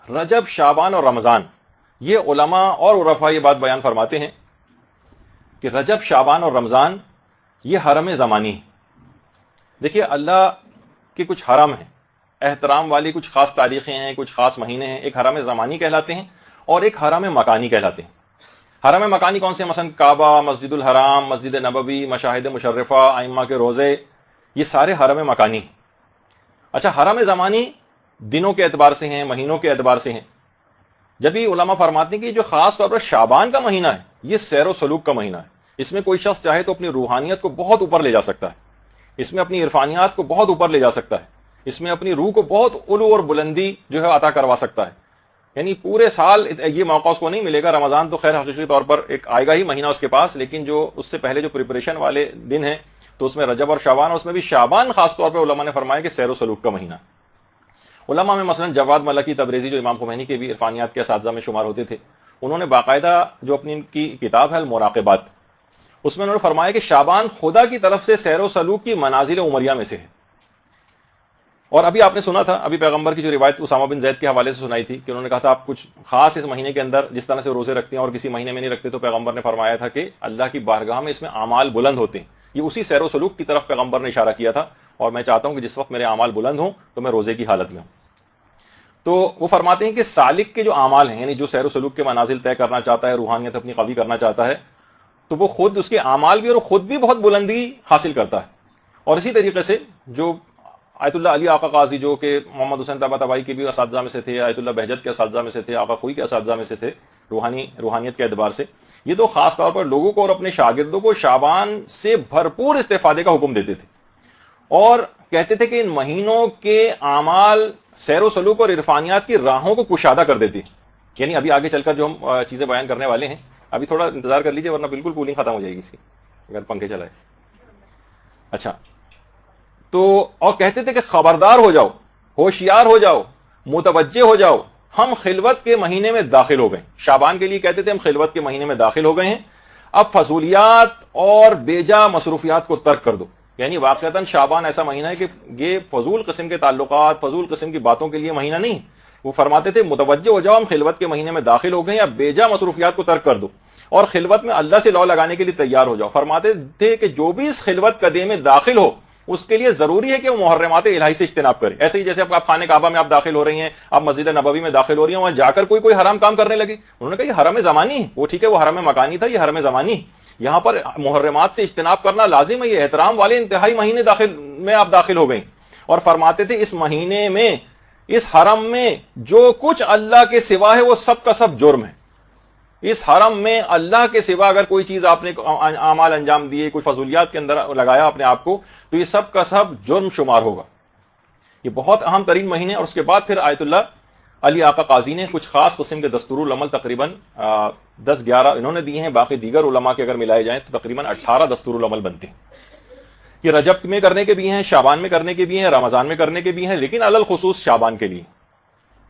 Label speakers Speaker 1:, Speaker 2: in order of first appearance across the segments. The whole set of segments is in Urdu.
Speaker 1: رجب، شعبان اور رمضان، یہ علماء اور عرفاء یہ بات بیان فرماتے ہیں کہ رجب، شعبان اور رمضان یہ حرم زمانی ہے۔ دیکھیے اللہ کے کچھ حرم ہیں، احترام والی کچھ خاص تاریخیں ہیں، کچھ خاص مہینے ہیں، ایک حرم زمانی کہلاتے ہیں اور ایک حرم مکانی کہلاتے ہیں۔ حرم مکانی کون سے؟ مثلا کعبہ، مسجد الحرام، مسجد نبوی، مشاہد مشرفہ، ائمہ کے روزے، یہ سارے حرم مکانی ہیں۔ اچھا، حرم زمانی دنوں کے اعتبار سے ہیں، مہینوں کے اعتبار سے ہیں۔ جب یہ علماء فرماتے ہیں کہ جو خاص طور پر شعبان کا مہینہ ہے یہ سیر و سلوک کا مہینہ ہے، اس میں کوئی شخص چاہے تو اپنی روحانیت کو بہت اوپر لے جا سکتا ہے، اس میں اپنی عرفانیات کو بہت اوپر لے جا سکتا ہے، اس میں اپنی روح کو بہت علو اور بلندی جو ہے عطا کروا سکتا ہے۔ یعنی پورے سال یہ موقع اس کو نہیں ملے گا۔ رمضان تو خیر حقیقی طور پر ایک آئے گا ہی مہینہ اس کے پاس، لیکن جو اس سے پہلے جو پریپریشن والے دن ہیں تو اس میں رجب اور شعبان، اور اس میں بھی شعبان خاص طور پر علماء نے فرمایا کہ سیر و سلوک کا مہینہ۔ علماء میں مثلا جواد ملکی تبریزی جو امام خمینی کے بھی عرفانیات کے اساتذہ میں شمار ہوتے تھے، انہوں نے باقاعدہ جو اپنی کی کتاب ہے المراقبات، اس میں انہوں نے فرمایا کہ شعبان خدا کی طرف سے سیر و سلوک کی منازل عمریہ میں سے ہے۔ اور ابھی آپ نے سنا تھا، ابھی پیغمبر کی جو روایت اسامہ بن زید کے حوالے سے سنائی تھی کہ انہوں نے کہا تھا آپ کچھ خاص اس مہینے کے اندر جس طرح سے روزے رکھتے ہیں اور کسی مہینے میں نہیں رکھتے، تو پیغمبر نے فرمایا تھا کہ اللہ کی بارگاہ میں اس میں اعمال بلند ہوتے ہیں۔ یہ اسی سیر و سلوک کی طرف پیغمبر نے اشارہ کیا تھا، اور میں چاہتا ہوں کہ جس وقت میرے اعمال بلند ہوں تو میں روزے کی حالت میں ہوں۔ تو وہ فرماتے ہیں کہ سالک کے جو اعمال ہیں، یعنی جو سیر و سلوک کے منازل طے کرنا چاہتا ہے، روحانیت اپنی قوی کرنا چاہتا ہے، تو وہ خود اس کے اعمال بھی اور خود بھی بہت بلندی حاصل کرتا ہے۔ اور اسی طریقے سے جو آیت اللہ علی آقا قاضی جو کہ محمد حسین طباطبائی کے بھی اساتذہ میں سے تھے، آیت اللہ بہجت کے اساتذہ میں سے تھے، آقا خوئی کے اساتذہ میں سے تھے، روحانیت کے اعتبار سے، یہ تو خاص طور پر لوگوں کو اور اپنے شاگردوں کو شعبان سے بھرپور استفادے کا حکم دیتے تھے، اور کہتے تھے کہ ان مہینوں کے اعمال سیر و سلوک اور عرفانیات کی راہوں کو کشادہ کر دیتی ہے۔ یعنی ابھی آگے چل کر جو ہم چیزیں بیان کرنے والے ہیں، ابھی تھوڑا انتظار کر لیجیے ورنہ بالکل کولنگ ختم ہو جائے گی اس کی اگر پنکھے چلائے۔ اچھا، تو اور کہتے تھے کہ خبردار ہو جاؤ، ہوشیار ہو جاؤ، متوجہ ہو جاؤ، ہم خلوت کے مہینے میں داخل ہو گئے۔ شعبان کے لیے کہتے تھے ہم خلوت کے مہینے میں داخل ہو گئے ہیں، اب فضولیات اور بیجا مصروفیات کو ترک کر دو۔ یعنی واقعتاً شعبان ایسا مہینہ ہے کہ یہ فضول قسم کے تعلقات، فضول قسم کی باتوں کے لیے مہینہ نہیں۔ وہ فرماتے تھے متوجہ ہو جاؤ، ہم خلوت کے مہینے میں داخل ہو گئے ہیں، اب بیجا مصروفیات کو ترک کر دو اور خلوت میں اللہ سے لو لگانے کے لیے تیار ہو جاؤ۔ فرماتے تھے کہ جو بھی اس خلوت قدے میں داخل ہو اس کے لیے ضروری ہے کہ وہ محرمات الہی سے اجتناب کرے۔ ایسے ہی جیسے آپ خانہ کعبہ میں آپ داخل ہو رہی ہیں، آپ مسجد نبوی میں داخل ہو رہی ہیں، وہاں جا کر کوئی حرام کام کرنے لگی، انہوں نے کہا یہ حرم زمانی ہے، وہ ٹھیک ہے وہ حرم مکانی تھا، یہ حرم زمانی، یہاں پر محرمات سے اجتناب کرنا لازم ہے، یہ احترام والے انتہائی مہینے میں آپ داخل ہو گئیں۔ اور فرماتے تھے اس مہینے میں، اس حرم میں جو کچھ اللہ کے سوا ہے وہ سب کا سب جرم ہے۔ اس حرم میں اللہ کے سوا اگر کوئی چیز آپ نے اعمال انجام دیے، کوئی فضولیات کے اندر لگایا اپنے آپ کو، تو یہ سب کا سب جرم شمار ہوگا۔ یہ بہت اہم ترین مہینے۔ اور اس کے بعد پھر آیت اللہ علی آقا قاضی نے کچھ خاص قسم کے دستور العمل تقریباً 10-11 انہوں نے دیے ہیں، باقی دیگر علماء کے اگر ملائے جائیں تو تقریباً 18 دستور العمل بنتے ہیں۔ یہ رجب میں کرنے کے بھی ہیں، شعبان میں کرنے کے بھی ہیں، رمضان میں کرنے کے بھی ہیں، لیکن علی الخصوص شعبان کے لیے۔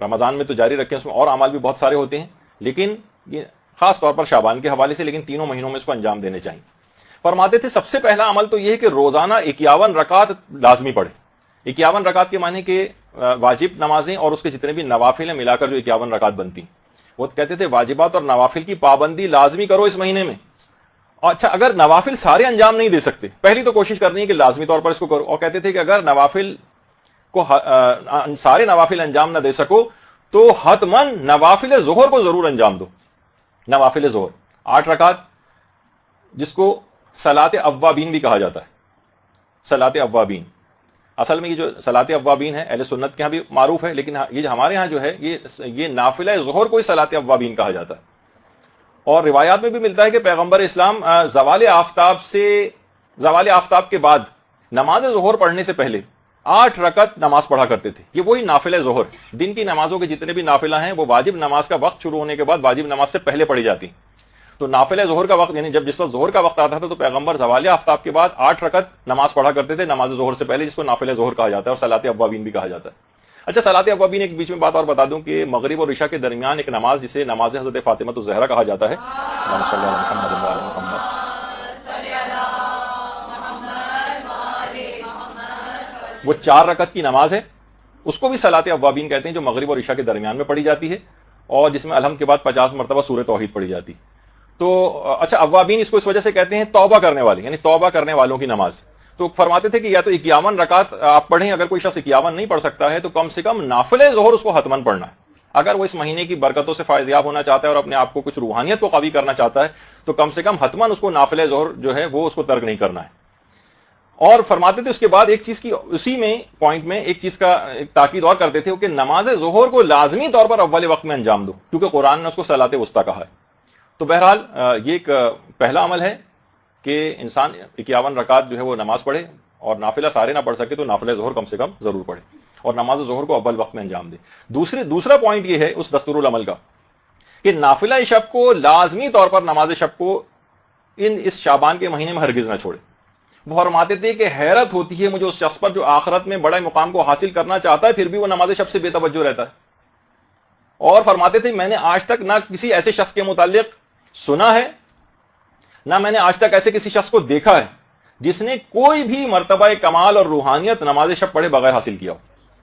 Speaker 1: رمضان میں تو جاری رکھیں، اس میں اور اعمال بھی بہت سارے ہوتے ہیں، لیکن یہ خاص طور پر شعبان کے حوالے سے، لیکن تینوں مہینوں میں اس کو انجام دینے چاہیے۔ فرماتے تھے سب سے پہلا عمل تو یہ ہے کہ روزانہ 51 رکعت لازمی پڑھے۔ 51 رکعت کے معنی کہ واجب نمازیں اور اس کے جتنے بھی نوافل ہیں ملا کر جو 51 رکعت بنتی ہیں۔ وہ کہتے تھے واجبات اور نوافل کی پابندی لازمی کرو اس مہینے میں۔ اچھا، اگر نوافل سارے انجام نہیں دے سکتے، پہلی تو کوشش کرنی ہے کہ لازمی طور پر اس کو کرو۔ اور کہتے تھے کہ اگر نوافل کو سارے نوافل انجام نہ دے سکو تو حتماً نوافل ظہر کو ضرور انجام دو۔ نوافل ظہر 8 رکعت، جس کو صلاۃ اوابین بھی کہا جاتا ہے۔ صلاۃ اوابین، اصل میں یہ جو صلاۃ اوابین ہے اہل سنت کے ہاں بھی معروف ہے، لیکن یہ ہمارے ہاں جو ہے یہ نافلہ ظہر کو ہی صلاۃ اوابین کہا جاتا ہے۔ اور روایات میں بھی ملتا ہے کہ پیغمبر اسلام زوال آفتاب کے بعد نماز ظہر پڑھنے سے پہلے 8 رکعت نماز پڑھا کرتے تھے۔ یہ وہی نافلہ ظہر، دن کی نمازوں کے جتنے بھی نافلہ ہیں وہ واجب نماز کا وقت شروع ہونے کے بعد واجب نماز سے پہلے پڑھی جاتی ہیں۔ تو نافلہ ظہر کا وقت، یعنی جس وقت ظہر کا وقت آتا تھا تو پیغمبر زوال آفتاب کے بعد 8 رکعت نماز پڑھا کرتے تھے نماز ظہر سے پہلے، جس کو نافلہ ظہر کہا جاتا ہے اور صلاۃ اوابین بھی کہا جاتا ہے۔ اچھا، صلاۃ اوابین ایک بیچ میں بات اور بتا دوں کہ مغرب اور عشاء کے درمیان ایک نماز جسے نماز حضرت فاطمہ الزہرا کہا جاتا ہے، وہ 4 رکعت کی نماز ہے، اس کو بھی صلاۃ اوابین کہتے ہیں، جو مغرب اور عشاء کے درمیان میں پڑھی جاتی ہے اور جس میں الحمد کے بعد 50 مرتبہ سورہ توحید پڑھی جاتی. تو اچھا، اوابین اس کو اس وجہ سے کہتے ہیں توبہ کرنے والے، یعنی توبہ کرنے والوں کی نماز. تو فرماتے تھے کہ یا تو 51 رکعت آپ پڑھیں، اگر کوئی شخص 51 نہیں پڑھ سکتا ہے تو کم سے کم نافلہ ظہر اس کو حتماً پڑھنا ہے. اگر وہ اس مہینے کی برکتوں سے فائز یاب ہونا چاہتا ہے اور اپنے آپ کو کچھ روحانیت کو قوی کرنا چاہتا ہے تو کم سے کم حتماً اس کو نافلہ ظہر جو ہے وہ اس کو ترک نہیں کرنا ہے. اور فرماتے تھے اس کے بعد ایک چیز کی، اسی میں پوائنٹ میں ایک چیز کا ایک تاکید اور کرتے تھے کہ نماز ظہر کو لازمی طور پر اول وقت میں انجام دو، کیونکہ قرآن نے اس کو صلاۃ وسطیٰ کہا ہے. تو بہرحال یہ ایک پہلا عمل ہے کہ انسان 51 رکعت جو ہے وہ نماز پڑھے، اور نافلہ سارے نہ پڑھ سکے تو نافلہ ظہر کم سے کم ضرور پڑھے اور نماز ظہر کو اول وقت میں انجام دے. دوسرا پوائنٹ یہ ہے اس دستور العمل کا کہ نافلہ شب کو لازمی طور پر نماز شب کو اس شعبان کے مہینے میں ہرگز نہ چھوڑے. وہ فرماتے تھے کہ حیرت ہوتی ہے مجھے اس شخص پر جو آخرت میں بڑے مقام کو حاصل کرنا چاہتا ہے پھر بھی وہ نماز شب سے بے توجہ رہتا ہے. اور فرماتے تھے میں نے آج تک نہ کسی ایسے شخص کے متعلق سنا ہے، نہ میں نے آج تک ایسے کسی شخص کو دیکھا ہے جس نے کوئی بھی مرتبہ کمال اور روحانیت نماز شب پڑھے بغیر حاصل کیا ہو.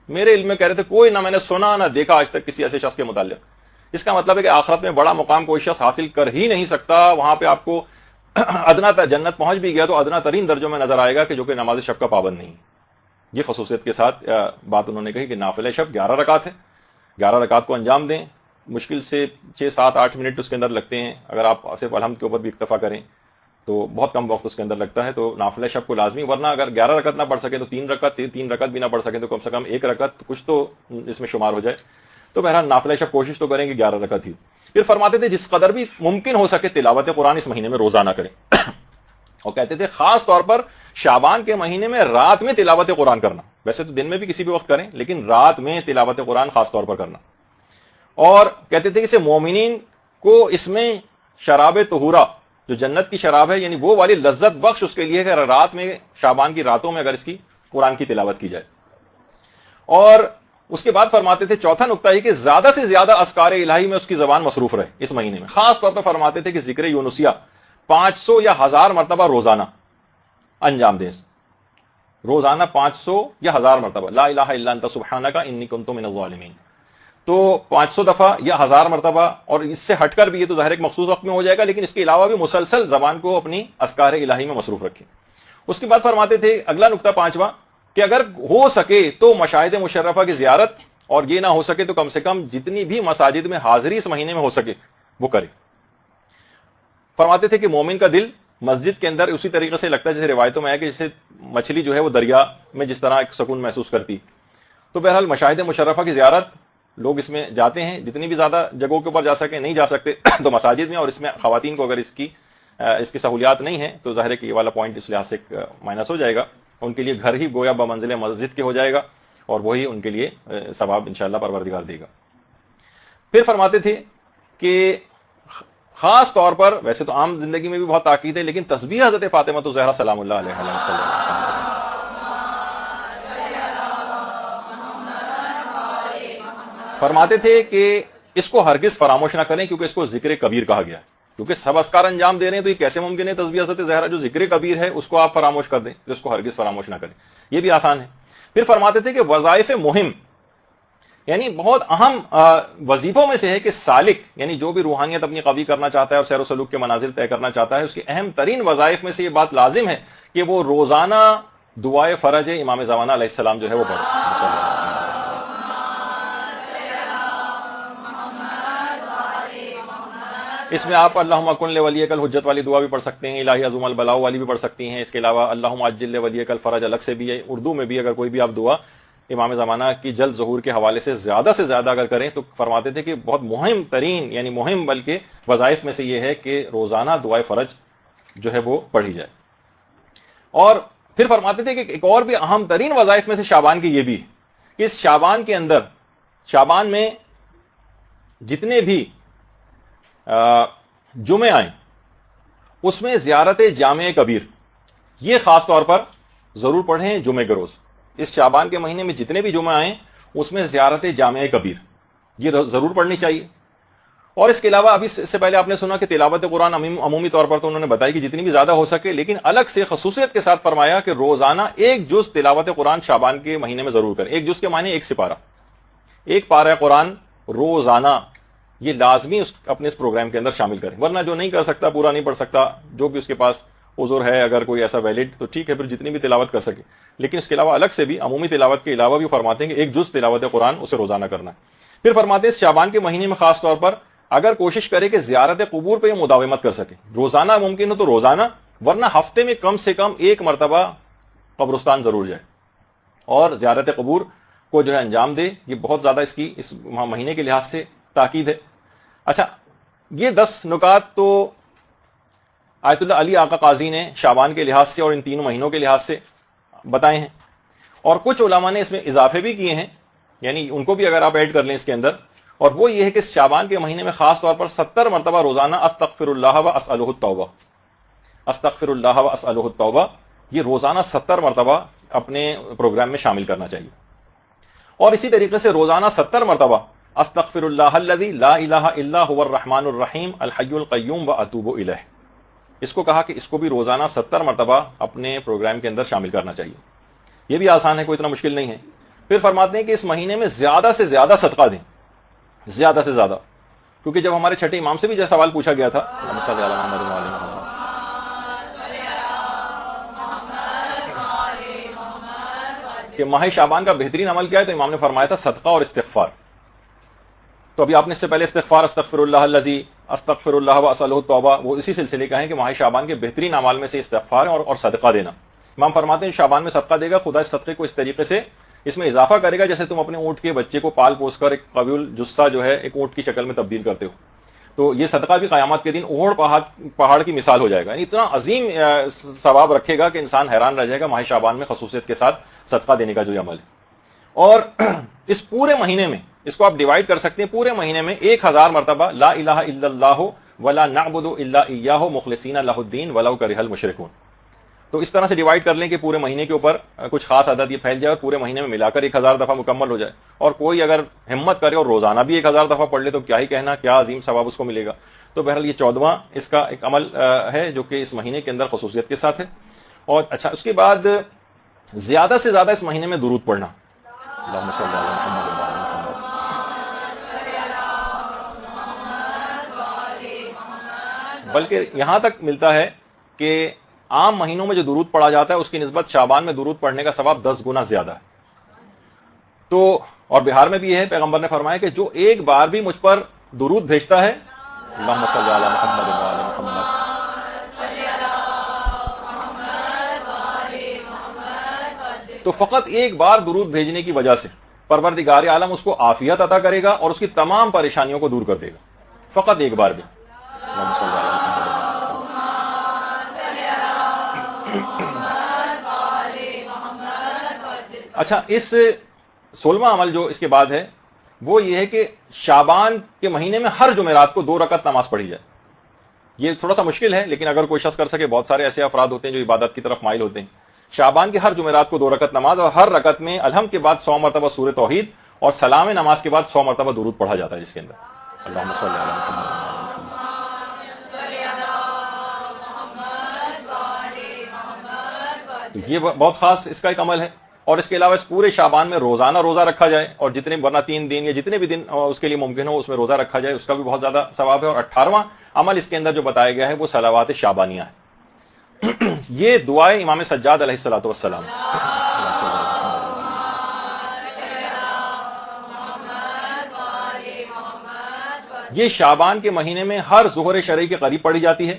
Speaker 1: میرے علم میں کہہ رہے تھے کوئی، نہ میں نے سنا نہ دیکھا آج تک کسی ایسے شخص کے متعلق. اس کا مطلب ہے کہ آخرت میں بڑا مقام کوئی شخص حاصل کر ہی نہیں سکتا. وہاں پہ آپ کو ادنا جنت پہنچ بھی گیا تو ادنا ترین درجوں میں نظر آئے گا کہ جو کہ نماز شب کا پابند نہیں. یہ خصوصیت کے ساتھ بات انہوں نے کہی کہ نافلہ شب 11 رکعت ہے، 11 رکعت کو انجام دیں. مشکل سے 6 7 8 منٹ اس کے اندر لگتے ہیں. اگر آپ صرف الحمد کے اوپر بھی اکتفا کریں تو بہت کم وقت اس کے اندر لگتا ہے. تو نافلہ شب کو لازمی، ورنہ اگر 11 رکعت نہ پڑھ سکے تو 3 رکعت بھی نہ پڑھ سکے تو کم سے کم 1 رکعت کچھ تو اس میں شمار ہو جائے. تو بہرحال نافلہ شب کوشش تو کریں کہ 11 رکعت ہی. پھر فرماتے تھے جس قدر بھی ممکن ہو سکے تلاوت قرآن اس مہینے میں روزانہ کریں. اور کہتے تھے خاص طور پر شعبان کے مہینے میں رات میں تلاوت قرآن کرنا. ویسے تو دن میں بھی کسی بھی وقت کریں لیکن رات میں تلاوت قرآن خاص طور پر کرنا. اور کہتے تھے کہ اسے مومنین کو اس میں شراب طہورہ، جو جنت کی شراب ہے، یعنی وہ والی لذت بخش اس کے لیے کہ رات میں شعبان کی راتوں میں اگر اس کی قرآن کی تلاوت کی جائے. اور اس کے بعد فرماتے تھے چوتھا نقطہ یہ کہ زیادہ سے زیادہ اذکار الہی میں اس کی زبان مصروف رہے اس مہینے میں. خاص طور پر فرماتے تھے کہ ذکر یونسیہ 500 یا 1000 مرتبہ روزانہ انجام دیں. روزانہ 500 یا 1000 مرتبہ لا الہ الا انت سبحانک انی کنت من الظالمین. تو 500 دفعہ یا 1000 مرتبہ، اور اس سے ہٹ کر بھی یہ تو ظاہر ایک مخصوص وقت میں ہو جائے گا، لیکن اس کے علاوہ بھی مسلسل زبان کو اپنی اذکار الہی میں مصروف رکھیں. اس کے بعد فرماتے تھے اگلا نقطہ 5واں کہ اگر ہو سکے تو مشاہد مشرفہ کی زیارت، اور یہ نہ ہو سکے تو کم سے کم جتنی بھی مساجد میں حاضری اس مہینے میں ہو سکے وہ کرے. فرماتے تھے کہ مومن کا دل مسجد کے اندر اسی طریقے سے لگتا ہے جیسے روایتوں میں ہے کہ جیسے مچھلی جو ہے وہ دریا میں جس طرح ایک سکون محسوس کرتی. تو بہرحال مشاہد مشرفہ کی زیارت لوگ اس میں جاتے ہیں، جتنی بھی زیادہ جگہوں کے اوپر جا سکیں، نہیں جا سکتے تو مساجد میں. اور اس میں خواتین کو اگر اس کی سہولیات نہیں ہیں تو ظاہر ہے کہ یہ والا پوائنٹ اس لحاظ سے مائنس ہو جائے گا. ان کے لیے گھر ہی گویا بمنزل مسجد کے ہو جائے گا اور وہی ان کے لیے ثواب انشاءاللہ پروردگار دے گا. پھر فرماتے تھے کہ خاص طور پر، ویسے تو عام زندگی میں بھی بہت تاکید ہے، لیکن تسبیح حضرت فاطمہ الزہرا سلام اللہ علیہا فرماتے تھے کہ اس کو ہرگز فراموش نہ کریں، کیونکہ اس کو ذکر کبیر کہا گیا ہے. کیونکہ سب اذکار انجام دے رہے ہیں تو یہ کیسے ممکن ہے تسبیح حضرت زہرا جو ذکر کبیر ہے اس کو آپ فراموش کر دیں؟ تو اس کو ہرگز فراموش نہ کریں، یہ بھی آسان ہے. پھر فرماتے تھے کہ وظائف مہم، یعنی بہت اہم وظیفوں میں سے ہے کہ سالک، یعنی جو بھی روحانیت اپنی قوی کرنا چاہتا ہے اور سیر و سلوک کے منازل طے کرنا چاہتا ہے، اس کی اہم ترین وظائف میں سے یہ بات لازم ہے کہ وہ روزانہ دعائے فرج امام زمانہ علیہ السلام جو ہے وہ پڑھے. اس میں آپ اللہم کن لولیک الحجت والی دعا بھی پڑھ سکتے ہیں، الہی عظم البلاء والی بھی پڑھ سکتی ہیں. اس کے علاوہ اللہم عجل لولیک الفرج الگ سے بھی ہے. اردو میں بھی اگر کوئی بھی آپ دعا امام زمانہ کی جلد ظہور کے حوالے سے زیادہ اگر کریں تو فرماتے تھے کہ بہت مہم ترین، یعنی مہم بلکہ وظائف میں سے یہ ہے کہ روزانہ دعائے فرج جو ہے وہ پڑھی جائے. اور پھر فرماتے تھے کہ ایک اور بھی اہم ترین وظائف میں سے شعبان کی یہ بھی کہ اس شعبان کے اندر، شعبان میں جتنے بھی جمعے آئیں اس میں زیارت جامع کبیر یہ خاص طور پر ضرور پڑھیں جمعے کے روز. اس شعبان کے مہینے میں جتنے بھی جمعے آئیں اس میں زیارت جامع کبیر یہ ضرور پڑھنی چاہیے. اور اس کے علاوہ ابھی اس سے پہلے آپ نے سنا کہ تلاوت قرآن عمومی طور پر تو انہوں نے بتائی کہ جتنی بھی زیادہ ہو سکے، لیکن الگ سے خصوصیت کے ساتھ فرمایا کہ روزانہ ایک جز تلاوت قرآن شعبان کے مہینے میں ضرور کریں۔ ایک جز کے معنی ایک سپارہ، ایک پارہ قرآن روزانہ، یہ لازمی اپنے اس پروگرام کے اندر شامل کریں، ورنہ جو نہیں کر سکتا، پورا نہیں پڑھ سکتا، جو بھی اس کے پاس عذر ہے، اگر کوئی ایسا ویلڈ تو ٹھیک ہے، پھر جتنی بھی تلاوت کر سکے، لیکن اس کے علاوہ الگ سے بھی عمومی تلاوت کے علاوہ بھی فرماتے ہیں کہ ایک جز تلاوت قرآن اسے روزانہ کرنا ہے۔ پھر فرماتے ہیں شعبان کے مہینے میں خاص طور پر اگر کوشش کرے کہ زیارت قبور پہ یہ مداومت کر سکے، روزانہ ممکن ہو تو روزانہ، ورنہ ہفتے میں کم سے کم ایک مرتبہ قبرستان ضرور جائے اور زیارت قبور کو جو ہے انجام دے۔ یہ بہت زیادہ اس مہینے کے لحاظ سے تاکید ہے۔ اچھا، یہ 10 نکات تو آیت اللہ علی آقا قاضی نے شعبان کے لحاظ سے اور ان تینوں مہینوں کے لحاظ سے بتائے ہیں، اور کچھ علماء نے اس میں اضافے بھی کیے ہیں، یعنی ان کو بھی اگر آپ ایڈ کر لیں اس کے اندر، اور وہ یہ ہے کہ شعبان کے مہینے میں خاص طور پر 70 مرتبہ روزانہ استغفر اللہ و اسألہ التوبہ، استغفر اللہ و اسألہ التوبہ، یہ روزانہ 70 مرتبہ اپنے پروگرام میں شامل کرنا چاہیے۔ اور اسی طریقے سے روزانہ 70 مرتبہ استغفر اللہ الذی لا الہ الا هو الرحمن الرحیم الحی القیوم واتوب الیہ، اس کو کہا کہ اس کو بھی روزانہ 70 مرتبہ اپنے پروگرام کے اندر شامل کرنا چاہیے۔ یہ بھی آسان ہے، کوئی اتنا مشکل نہیں ہے۔ پھر فرماتے ہیں کہ اس مہینے میں زیادہ سے زیادہ صدقہ دیں، زیادہ سے زیادہ، کیونکہ جب ہمارے چھٹے امام سے بھی جو سوال پوچھا گیا تھا اللہم صلی علی محمد و علی محمد، کہ ماہ شعبان کا بہترین عمل کیا ہے، تو امام نے فرمایا تھا صدقہ اور استغفار۔ تو ابھی آپ نے اس سے پہلے استغفار، استغفر اللہ الذی، استغفر اللہ و اسألہ التوبہ، وہ اسی سلسلے کا ہے کہ ماہ شعبان کے بہترین اعمال میں سے استغفار ہے اور صدقہ دینا۔ امام فرماتے ہیں شعبان میں صدقہ دے گا، خدا اس صدقے کو اس طریقے سے اس میں اضافہ کرے گا جیسے تم اپنے اونٹ کے بچے کو پال پوس کر ایک قوی الجثہ جو ہے ایک اونٹ کی شکل میں تبدیل کرتے ہو، تو یہ صدقہ بھی قیامت کے دن اوڑ پہاڑ کی مثال ہو جائے گا، یعنی اتنا عظیم ثواب رکھے گا کہ انسان حیران رہ جائے گا ماہ شعبان میں خصوصیت کے ساتھ صدقہ دینے کا جو عمل ہے۔ اور اس پورے مہینے میں اس کو آپ ڈیوائڈ کر سکتے ہیں، پورے مہینے میں 1000 مرتبہ لا الہ الا اللہ ولا نعبد الا ایاہ مخلصین لہ الدین ولو کرہ المشرکون، تو اس طرح سے ڈیوائڈ کر لیں کہ پورے مہینے کے اوپر کچھ خاص عدد یہ پھیل جائے اور پورے مہینے میں ملا کر 1000 دفعہ مکمل ہو جائے، اور کوئی اگر ہمت کرے اور روزانہ بھی 1000 دفعہ پڑھ لے تو کیا ہی کہنا، کیا عظیم ثواب اس کو ملے گا۔ تو بہرحال یہ 14واں اس کا ایک عمل ہے جو کہ اس مہینے کے اندر خصوصیت کے ساتھ ہے۔ اور اچھا، اس کے بعد زیادہ سے زیادہ اس مہینے میں درود پڑھنا، اللہم صلی علی محمد و علی محمد، بلکہ یہاں تک ملتا ہے کہ عام مہینوں میں جو درود پڑھا جاتا ہے اس کی نسبت شعبان میں درود پڑھنے کا ثواب 10 گنا زیادہ ہے۔ تو اور بہار میں بھی یہ ہے، پیغمبر نے فرمایا کہ جو ایک بار بھی مجھ پر درود بھیجتا ہے، اللہم صلی علی محمد و علی محمد، تو فقط ایک بار درود بھیجنے کی وجہ سے پروردگار عالم اس کو عافیت عطا کرے گا اور اس کی تمام پریشانیوں کو دور کر دے گا، فقط ایک بار بھی۔ اللہم صلی علی محمد۔ اچھا، اس 16واں عمل جو اس کے بعد ہے وہ یہ ہے کہ شعبان کے مہینے میں ہر جمعرات کو 2 رکعت نماز پڑھی جائے۔ یہ تھوڑا سا مشکل ہے، لیکن اگر کوئی شخص کر سکے، بہت سارے ایسے افراد ہوتے ہیں جو عبادت کی طرف مائل ہوتے ہیں۔ شعبان کے ہر جمعرات کو 2 رکعت نماز، اور ہر رکعت میں الحمد کے بعد 100 مرتبہ سورہ توحید اور سلام نماز کے بعد 100 مرتبہ درود پڑھا جاتا ہے، جس کے اندر اللہم صلی علی محمد۔ یہ بہت خاص اس کا ایک عمل ہے۔ اور اس کے علاوہ اس پورے شعبان میں روزانہ روزہ رکھا جائے، اور جتنے ورنہ 3 دن یا جتنے بھی دن اس کے لیے ممکن ہو اس میں روزہ رکھا جائے، اس کا بھی بہت زیادہ ثواب ہے۔ اور 18واں عمل اس کے اندر جو بتایا گیا ہے وہ صلوات شعبانیہ ہے۔ یہ دعائیں امام سجاد علیہ الصلوۃ والسلام، یہ شعبان کے مہینے میں ہر ظہر شرعی کے قریب پڑھی جاتی ہے،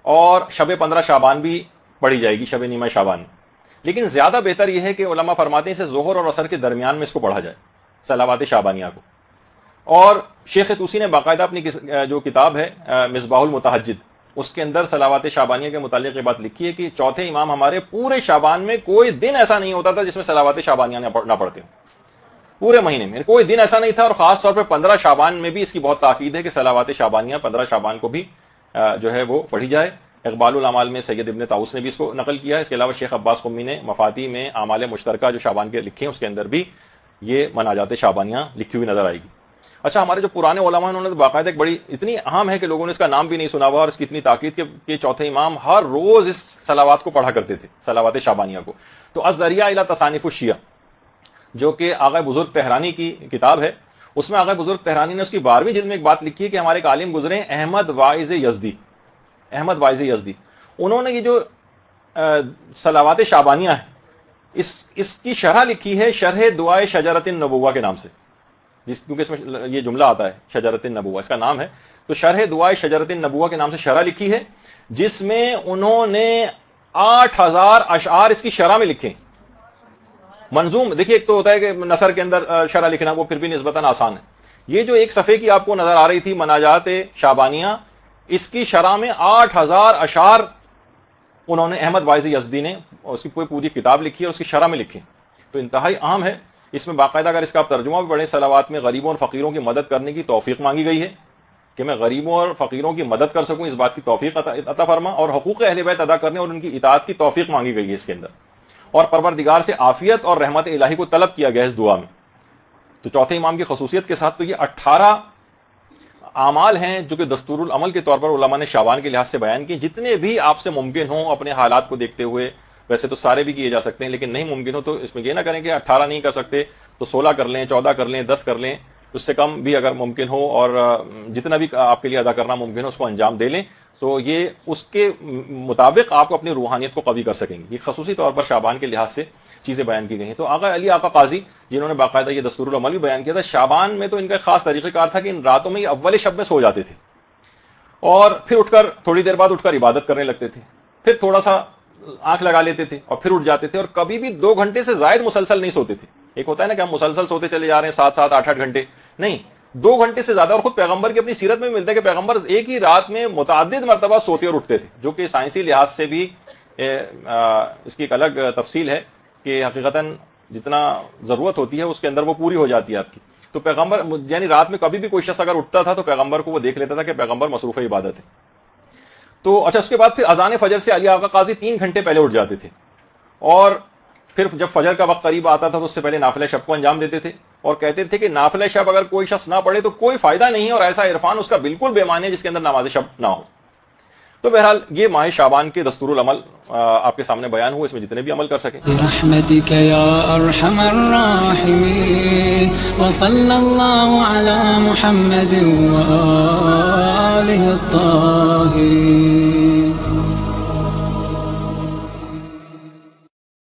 Speaker 1: اور شب 15 شعبان بھی پڑھی جائے گی، شب نیمہ شعبان۔ لیکن زیادہ بہتر یہ ہے کہ علماء فرماتے ہیں اسے ظہر اور عصر کے درمیان میں اس کو پڑھا جائے، صلوات شعبانیہ کو۔ اور شیخ طوسی نے باقاعدہ اپنی جو کتاب ہے مصباح المتہجد، اس کے اندر صلوات شعبانیہ کے متعلق یہ بات لکھی ہے کہ چوتھے امام ہمارے پورے شعبان میں کوئی دن ایسا نہیں ہوتا تھا جس میں صلوات شعبانیہ نہ پڑھتے ہوں، پورے مہینے میں کوئی دن ایسا نہیں تھا۔ اور خاص طور پہ 15 شعبان میں بھی اس کی بہت تاکید ہے کہ صلوات شعبانیہ 15 شعبان کو بھی جو ہے وہ پڑھی جائے۔ اقبال الاعمال میں سید ابن طاؤس نے بھی اس کو نقل کیا ہے۔ اس کے علاوہ شیخ عباس قمی نے مفاتی میں اعمال مشترکہ جو شعبان کے لکھے ہیں اس کے اندر بھی یہ مناجات شعبانیہ لکھی ہوئی نظر آئے گی۔ اچھا ہمارے جو پرانے علماء ہیں انہوں نے باقاعدہ ایک بڑی اتنی اہم ہے کہ لوگوں نے اس کا نام بھی نہیں سنا ہوا اور اس کی اتنی تاکید کہ چوتھے امام ہر روز اس صلوات کو پڑھا کرتے تھے، صلوات شعبانیہ کو. تو الذریعہ الی تصانیف الشیعہ جو کہ آغا بزرگ طحرانی کی کتاب ہے، اس میں آغا بزرگ طحرانی نے اس کی 12ویں جلد میں ایک بات لکھی ہے کہ ہمارے ایک عالم گزرے احمد واعظ یزدی، احمد واعظ یزدی، انہوں نے یہ جو صلوات شعبانیہ ہے اس کی شرح لکھی ہے شرح دعائے شجرۃ النبوہ کے نام سے، کیونکہ اس میں یہ جملہ آتا ہے شجرۃ النبوہ اس کا نام ہے، تو شرح دعائے شجرۃ النبوہ کے نام سے شرح لکھی ہے جس میں انہوں نے 8000 اشعار اس کی شرح میں لکھے منظوم. دیکھیے ایک تو ہوتا ہے کہ نثر کے اندر شرح لکھنا، وہ پھر بھی نسبتاً آسان ہے. یہ جو ایک صفحے کی آپ کو نظر آ رہی تھی مناجات شعبانیہ، اس کی شرح میں 8000 اشعار انہوں نے احمد واعظ یزدی نے اس کی پوری کتاب لکھی ہے اور اس کی شرح میں لکھی، تو انتہائی اہم ہے. اس میں باقاعدہ اگر اس کا آپ ترجمہ بھی پڑھیں، صلوات میں غریبوں اور فقیروں کی مدد کرنے کی توفیق مانگی گئی ہے کہ میں غریبوں اور فقیروں کی مدد کر سکوں، اس بات کی توفیق عطا فرما، اور حقوق اہل بیت ادا کرنے اور ان کی اطاعت کی توفیق مانگی گئی ہے اس کے اندر، اور پروردگار سے عافیت اور رحمت الہی کو طلب کیا گیا اس دعا میں. تو چوتھے امام کی خصوصیت کے ساتھ تو یہ 18 اعمال ہیں جو کہ دستور العمل کے طور پر علماء نے شعبان کے لحاظ سے بیان کی. جتنے بھی آپ سے ممکن ہوں اپنے حالات کو دیکھتے ہوئے، ویسے تو سارے بھی کیے جا سکتے ہیں لیکن نہیں ممکن ہو تو اس میں یہ نہ کریں کہ 18 نہیں کر سکتے تو 16 کر لیں، 14 کر لیں، 10 کر لیں، اس سے کم بھی اگر ممکن ہو اور جتنا بھی آپ کے لیے ادا کرنا ممکن ہو اس کو انجام دے لیں، تو یہ اس کے مطابق آپ اپنی روحانیت کو قوی کر سکیں گے. یہ خصوصی طور پر شعبان کے لحاظ سے چیزیں بیان کی گئی ہیں. تو آقا علی آقا قاضی جنہوں نے باقاعدہ یہ دستور العمل بھی بیان کیا تھا، شعبان میں تو ان کا ایک خاص طریقہ کار تھا کہ ان راتوں میں یہ اول شب میں سو جاتے تھے اور پھر اٹھ کر تھوڑی دیر بعد اٹھ کر عبادت کرنے لگتے تھے، پھر تھوڑا سا آنکھ لگا لیتے تھے اور پھر اٹھ جاتے تھے، اور کبھی بھی 2 گھنٹے سے زائد مسلسل نہیں سوتے تھے. ایک ہوتا ہے نا کہ ہم مسلسل سوتے چلے جا رہے ہیں 7 8 گھنٹے، نہیں، 2 گھنٹے سے زیادہ. اور خود پیغمبر کی اپنی سیرت میں ملتا ہے کہ پیغمبر ایک ہی رات میں متعدد مرتبہ سوتے اور اٹھتے تھے، جو کہ سائنسی لحاظ سے بھی اس کی ایک الگ تفصیل ہے کہ حقیقتاً جتنا ضرورت ہوتی ہے اس کے اندر وہ پوری ہو جاتی ہے آپ کی. تو پیغمبر یعنی رات میں کبھی بھی کوئی شخص اگر اٹھتا تھا تو پیغمبر کو وہ دیکھ لیتا تھا کہ پیغمبر مصروف عبادت ہے. تو اچھا اس کے بعد پھر اذان فجر سے علی آقا قاضی 3 گھنٹے پہلے اٹھ جاتے تھے، اور پھر جب فجر کا وقت قریب آتا تھا تو اس سے پہلے نافلہ شب کو انجام دیتے تھے، اور کہتے تھے کہ نافلہ شب اگر کوئی شخص نہ پڑھے تو کوئی فائدہ نہیں ہے، اور ایسا عرفان اس کا بالکل بے معنی ہے جس کے اندر نماز شب نہ ہو. تو بہرحال یہ ماہ شعبان کے دستور العمل آپ کے سامنے بیان ہوئے، اس میں جتنے بھی عمل کر سکیں.
Speaker 2: برحمتک یا ارحم الراحمین وصلی اللہ علی محمد و آلہ الطاہرین.